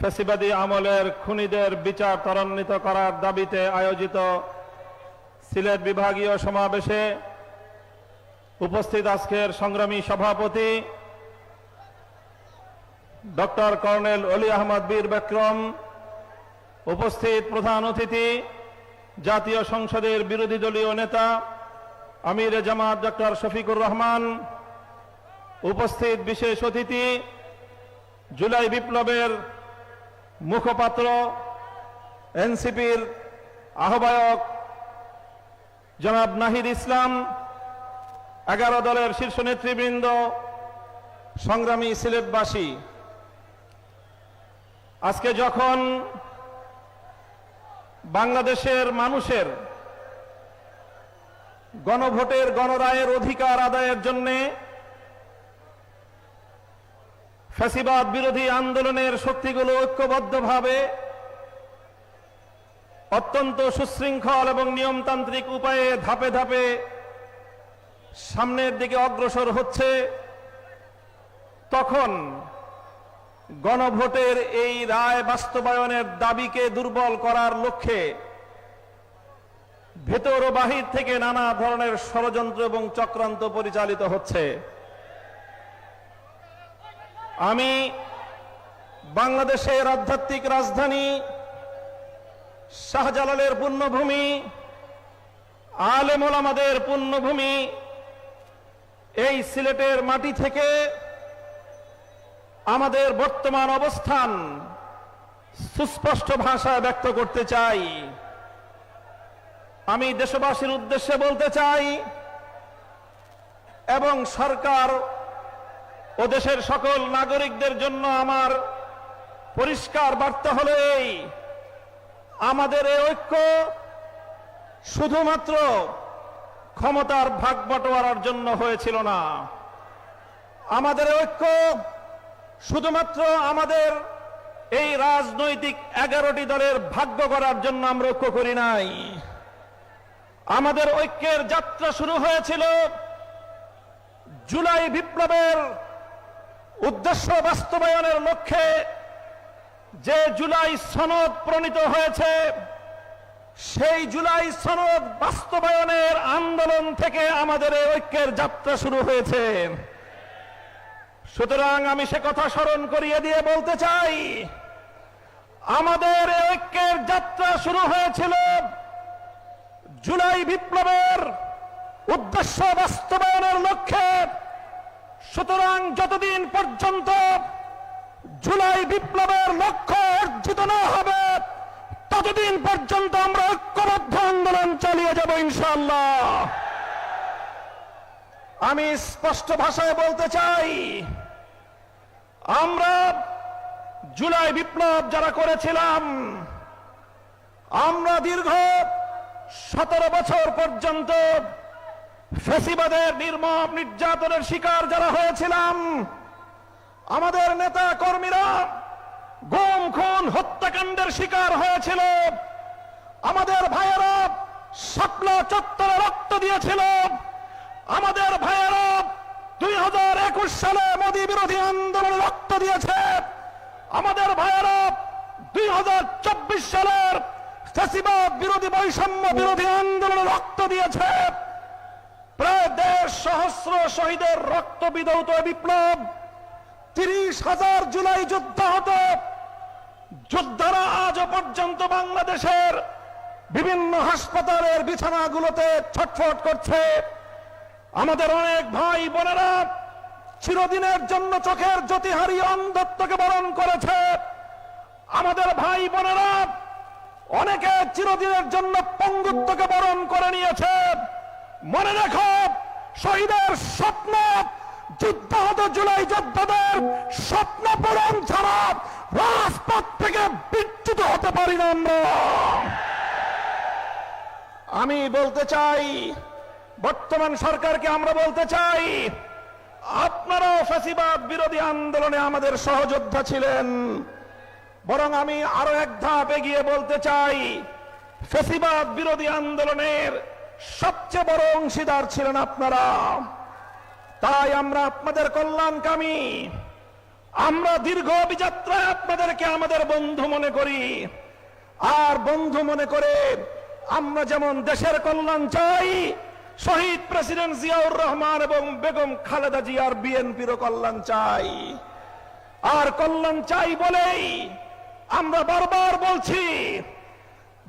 ফ্যাসিবাদী আমলের খুনিদের বিচার ত্বরান্বিত করার দাবিতে আয়োজিত সিলেট বিভাগীয় সমাবেশে উপস্থিত আজকের সংগ্রামী সভাপতি ডক্টর কর্নেল অলি আহমদ বীর বিক্রম, উপস্থিত প্রধান অতিথি জাতীয় সংসদের বিরোধী দলীয় নেতা আমির জামাত ডক্টর শফিকুর রহমান, উপস্থিত বিশেষ অতিথি জুলাই বিপ্লবের মুখপাত্র এনসিপির আহ্বায়ক জনাব নাহিদ ইসলাম, 11 দলের শীর্ষ নেতৃবৃন্দ, সংগ্রামী সিলেটবাসী, আজকে যখন বাংলাদেশের মানুষের গণভোটের গণরায়ের অধিকার আদায়ের জন্য ফ্যাসিবাদ বিরোধী আন্দোলনের শক্তিগুলো ঐক্যবদ্ধভাবে অত্যন্ত সুশৃঙ্খল এবং নিয়মতান্ত্রিক উপায়ে ধাপে ধাপে সামনের দিকে অগ্রসর হচ্ছে, তখন গণভোটের এই রায় বাস্তবায়নের দাবিকে দুর্বল করার লক্ষ্যে ভেতর ও বাহির থেকে নানা ধরনের ষড়যন্ত্র এবং চক্রান্ত পরিচালিত হচ্ছে। আমি বাংলাদেশের আধ্যাত্মিক রাজধানী শাহজালালের পুণ্যভূমি, আলেম ওলামাদের পুণ্যভূমি এই সিলেটের মাটি থেকে আমাদের বর্তমান অবস্থান সুস্পষ্ট ভাষায় ব্যক্ত করতে চাই। আমি দেশবাসীর উদ্দেশ্যে বলতে চাই এবং সরকার ও দেশের সকল নাগরিকদের জন্য আমার পরিষ্কার বার্তা হলো এই: আমাদের এই ঐক্য শুধুমাত্র ক্ষমতার ভাগ বটোয়ারার জন্য হয়েছিল না। আমাদের ঐক্য শুধুমাত্র আমাদের এই রাজনৈতিক 11টি দলের ভাগ্য করার জন্য আমরা ঐক্য করি নাই। আমাদের ঐক্যের যাত্রা শুরু হয়েছিল জুলাই বিপ্লবের উদ্দেশ্য বাস্তবায়নের লক্ষ্যে যে জুলাই সনদ প্রণীত হয়েছে, সেই জুলাই সনদ বাস্তবায়নের আন্দোলন থেকে আমাদের এই ঐক্যের যাত্রা শুরু হয়েছে। সুতরাং আমি সে কথা স্মরণ করিয়ে দিয়ে বলতে চাই, আমাদের এই ঐক্যের যাত্রা শুরু হয়েছিল জুলাই বিপ্লবের উদ্দেশ্য বাস্তবায়নের লক্ষ্যে। সুতরাং যতদিন পর্যন্ত জুলাই বিপ্লবের লক্ষ্য অর্জিত না হবে, ততদিন পর্যন্ত আমরা ঐক্যবদ্ধ আন্দোলন চালিয়ে যাব ইনশাআল্লাহ। আমি স্পষ্ট ভাষায় বলতে চাই, আমরা জুলাই বিপ্লব যারা করেছিলাম, আমরা দীর্ঘ 17 বছর পর্যন্ত ফ্যাসিবাদের নির্মম নির্যাতনের শিকার যারা হয়েছিলাম, আমাদের নেতা কর্মীরা গুম খুন হত্যাকাণ্ডের শিকার হয়েছিল, আমাদের ভাইয়েরা শাপলা চত্বরে রক্ত দিয়েছিল, আমাদের ভাইয়েরা 2021 সালে মোদী বিরোধী আন্দোলনে রক্ত দিয়েছে, আমাদের ভাইয়েরা 2024 সালের ফ্যাসিবাদ বিরোধী বৈষম্য বিরোধী আন্দোলনে রক্ত দিয়েছে। প্রায় 1.5 সহস্র শহীদের রক্ত বিধৌত বিপ্লব, 30,000 জুলাই যুদ্ধাহত যোদ্ধারা আজও পর্যন্ত বাংলাদেশের বিভিন্ন হাসপাতালের বিছানাগুলোতে ছটফট করছে। আমাদের অনেক ভাই বোনেরা চিরদিনের জন্য চোখের জ্যোতি হারিয়ে অন্ধত্বকে বরণ করেছে। আমাদের ভাই বোনেরা অনেকে চিরদিনের জন্য পঙ্গুত্বকে বরণ করে নিয়েছে। মনে রেখো, শহীদের স্বপ্ন, যুদ্ধাহত জুলাই যোদ্ধাদের স্বপ্ন পূরণ ছাড়া রাজপথ থেকে বিচ্যুত হতে পারি না আমরা। আমি বলতে চাই, বর্তমান সরকারকে আমরা বলতে চাই, আপনারাও ফ্যাসিবাদ বিরোধী আন্দোলনে আমাদের সহযোদ্ধা ছিলেন। বরং আমি আরো এক ধাপ এগিয়ে বলতে চাই, ফ্যাসিবাদ বিরোধী আন্দোলনের সবচেয়ে বড় অংশীদার ছিলেন আপনারা। তাই আমরা আপনাদের কল্যাণকামী, আমরা দীর্ঘ অভিযাত্রায় আপনাদেরকে আমাদের বন্ধু মনে করি, আর বন্ধু মনে করে আমরা যেমন দেশের কল্যাণ চাই, শহীদ প্রেসিডেন্ট জিয়াউর রহমান এবং বেগম খালেদা জিয়ার বিএনপিরও কল্যাণ চাই। আর কল্যাণ চাই বলেই আমরা বারবার বলছি,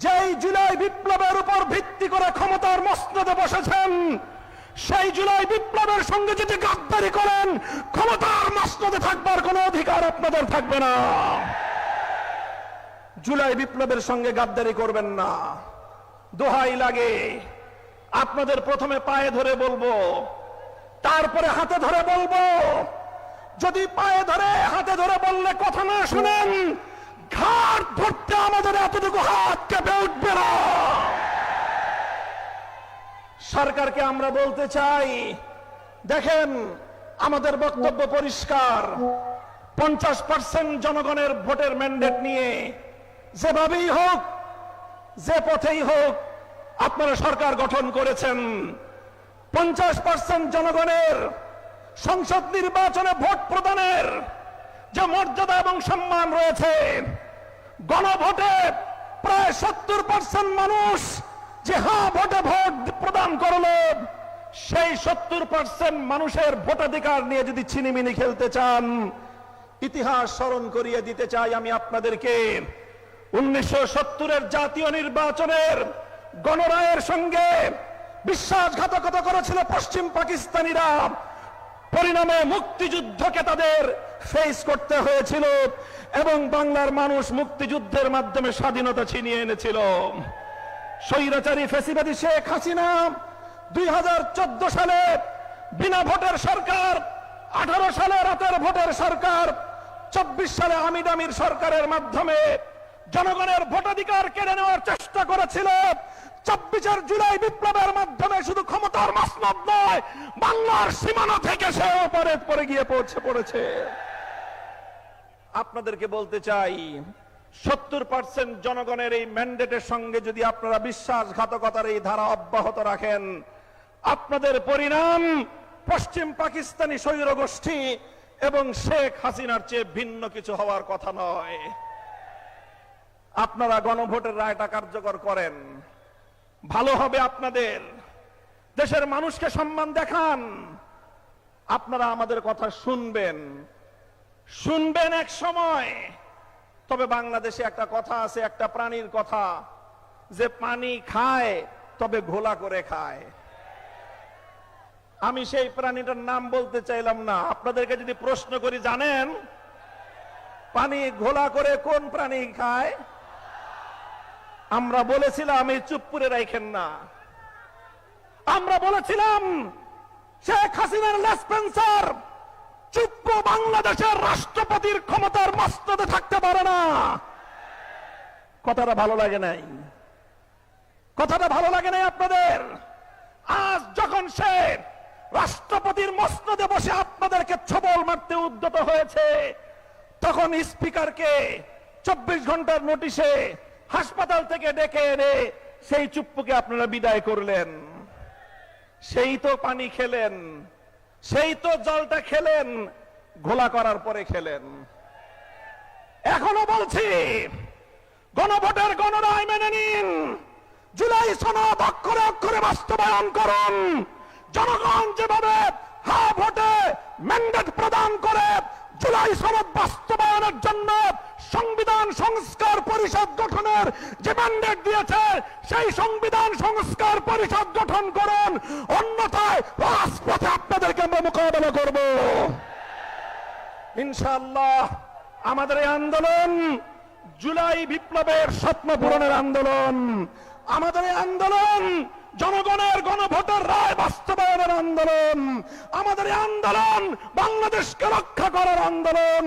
যেই জুলাই বিপ্লবের উপর ভিত্তি করে ক্ষমতার মসনদে বসেছেন, সেই জুলাই বিপ্লবের সঙ্গে যদি গাদ্দারি করেন, ক্ষমতার মসনদে থাকবার কোনো অধিকার আপনাদের থাকবে না। জুলাই বিপ্লবের সঙ্গে গাদ্দারি করবেন না। দোহাই লাগে, আপনাদের প্রথমে পায়ে ধরে বলবো, তারপরে হাতে ধরে বলবো। যদি পায়ে ধরে হাতে ধরে বললে কথা না শুনেন, ঘাট ধরতে আমাদের এতটুকু হাত কেঁপে উঠবে না। সরকারকে আমরা বলতে চাই, দেখেন আমাদের বক্তব্য পরিষ্কার। 50% জনগণের ভোটের ম্যান্ডেট নিয়ে যেভাবেই হোক, যে পথেই হোক আপনারা সরকার গঠন করেছেন। 50% জনগণের সংসদ নির্বাচনে ভোট প্রদানের যে মর্যাদা এবং সম্মান রয়েছে, গণভোটে প্রায় 70% মানুষ যে হ্যাঁ ভোটে ভোট প্রদান করল, সেই 70% মানুষের ভোটাধিকার নিয়ে যদি ছিনিমিনি খেলতে চান, ইতিহাস স্মরণ করিয়ে দিতে চাই আমি আপনাদেরকে। 1970-এর জাতীয় নির্বাচনের গণরায়ের সঙ্গে বিশ্বাসঘাতকতা করেছিল পশ্চিম পাকিস্তানিরা। পরিণামে মুক্তিযুদ্ধকে তাদের ফেস করতে হয়েছিল এবং বাংলার মানুষ মুক্তিযুদ্ধের মাধ্যমে স্বাধীনতা ছিনিয়ে এনেছিল। স্বৈরাচারী ফ্যাসিবাদী শেখ হাসিনা 2014 সালে বিনা ভোটের সরকার, 18 সালে রাতের ভোটের সরকার, 24 সালে আমির সরকারের মাধ্যমে জনগণের ভোটাধিকার কেড়ে নেওয়ার চেষ্টা করেছিল। 24 জুলাই বিপ্লবের মাধ্যমে শুধু ক্ষমতার মসনদ নয়, বাংলার সীমানা থেকে সে অপরাধ পড়ে গিয়ে পড়েছে। আপনাদেরকে বলতে চাই, 70% জনগণের এই ম্যান্ডেটের সঙ্গে যদি আপনারা বিশ্বাসঘাতকতার এই ধারা অব্যাহত রাখেন, আপনাদের পরিণাম পশ্চিম পাকিস্তানি স্বৈর গোষ্ঠী এবং শেখ হাসিনার চেয়ে ভিন্ন কিছু হওয়ার কথা নয়। আপনারা গণভোটের রায়টা কার্যকর করেন, ভালো হবে আপনাদের। দেশের মানুষকে সম্মান দেখান। আপনারা আমাদের কথা শুনবেন এক সময়। তবে বাংলাদেশে একটা কথা আছে, একটা প্রাণীর কথা, যে পানি খায় তবে ঘোলা করে খায়। আমি সেই প্রাণীটার নাম বলতে চাইলাম না। আপনাদেরকে যদি প্রশ্ন করি, জানেন পানি ঘোলা করে কোন প্রাণী খায়? আমরা বলেছিলাম এই চুপ করে রাখেন না। আমরা বলেছিলাম শেখ হাসিনার লেসপেন্সার চুপ বাংলাদেশের রাষ্ট্রপতির ক্ষমতার মসনদে থাকতে পারে না। কথাটা ভালো লাগে নাই? কথাটা ভালো লাগে নাই আপনাদের? আজ যখন সে রাষ্ট্রপতির মসনদে বসে আপনাদেরকে ছবল মারতে উদ্যত হয়েছে, তখন স্পিকারকে 24 ঘন্টার নোটিশে হাসপাতাল থেকে ডেকে এনে সেই চুপ্পুকে আপনারা বিদায় করলেন। সেই তো পানি খেলেন, সেই তো জলটা খেলেন, ঘোলা করার পরে খেলেন। এখনো বলছি, গণভোটের গণরায় মেনে নিন, জুলাই সনদ অক্ষরে অক্ষরে বাস্তবায়ন করুন। জনগণ যেভাবে হ্যাঁ ভোটে ম্যান্ডেট প্রদান করে জুলাই সনদ বাস্তবায়নের জন্য সংবিধান সংস্কার পরিষদ গঠনের যে ম্যান্ডেট দিয়েছে, সেই সংবিধান সংস্কার পরিষদ গঠন করুন। অন্যথায় রাজপথে আপনাদেরকে আমরা মোকাবেলা করব ইনশাআল্লাহ। আমাদের এই আন্দোলন জুলাই বিপ্লবের স্বপ্ন পূরণের আন্দোলন। আমাদের এই আন্দোলন জনগণের গণভোটের রায় বাস্তবায়নের আন্দোলন। আমাদের এই আন্দোলন বাংলাদেশকে রক্ষা করার আন্দোলন।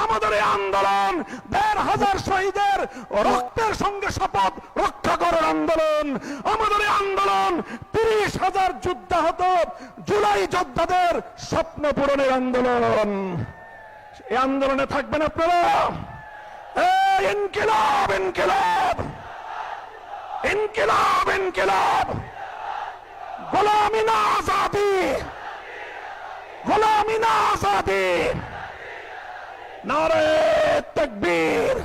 আমাদের এই আন্দোলন ১৫০০ শহীদের রক্তের সঙ্গে শপথ রক্ষা করার আন্দোলন। আমাদের এই আন্দোলন ৩০,০০০ যুদ্ধাহত জুলাই যোদ্ধাদের স্বপ্ন পূরণের আন্দোলন। এই আন্দোলনে থাকবেন আপনারা। ইনকিলাব ইনকিলাব ইনকিলাব ইনকিলাব, গোলামি না আজাদি, গোলামি না আজাদি। নারে তাকবীর।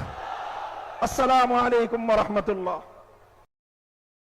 আসসালামু আলাইকুম ওয়া রাহমাতুল্লাহ।